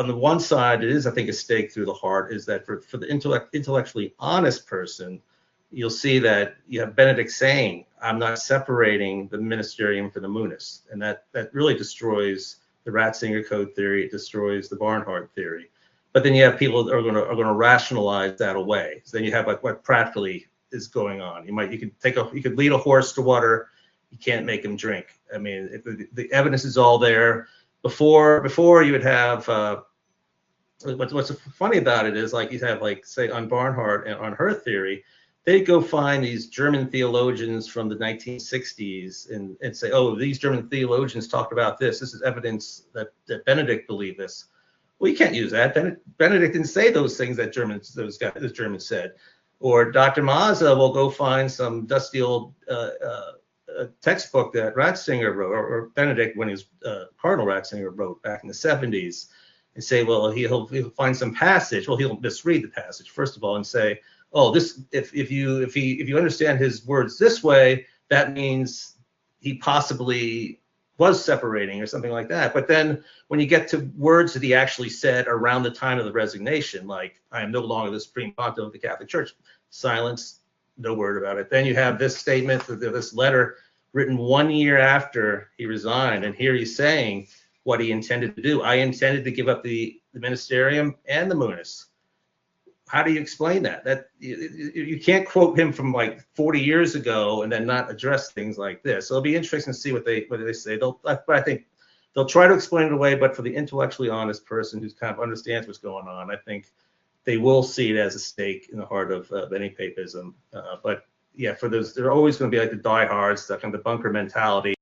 on the one side, it is, I think, a stake through the heart, is that for the intellectually honest person, you'll see that you have Benedict saying, I'm not separating the ministerium from the munus. And that really destroys the Ratzinger code theory. It destroys the Barnhart theory. But then you have people that are going to rationalize that away. So then you have like what practically is going on. You could lead a horse to water. You can't make him drink. I mean, if the evidence is all there. Before you would have what's funny about it is, like, you have, like, say on Barnhart and on her theory, they'd go find these German theologians from the 1960s and say, oh, these German theologians talked about this. This is evidence that Benedict believed this. Well, you can't use that. Benedict didn't say those things that those Germans said. Or Dr. Mazza will go find some dusty old textbook that Ratzinger wrote, or Benedict, when he was Cardinal Ratzinger, wrote back in the 70s, and say, well, he'll find some passage. Well, he'll misread the passage, first of all, and say, oh, this, if you understand his words this way, that means he possibly was separating or something like that. But then when you get to words that he actually said around the time of the resignation, like, I am no longer the supreme pontiff of the Catholic Church, silence, no word about it. Then you have this statement, this letter written 1 year after he resigned, and here he's saying what he intended to do. I intended to give up the ministerium and the munus. How do you explain that? That you can't quote him from like 40 years ago and then not address things like this. So it'll be interesting to see what they say. I think they'll try to explain it away, but for the intellectually honest person who kind of understands what's going on, I think they will see it as a stake in the heart of any papism. But yeah, for those, there are always going to be like the diehards, that kind of the bunker mentality.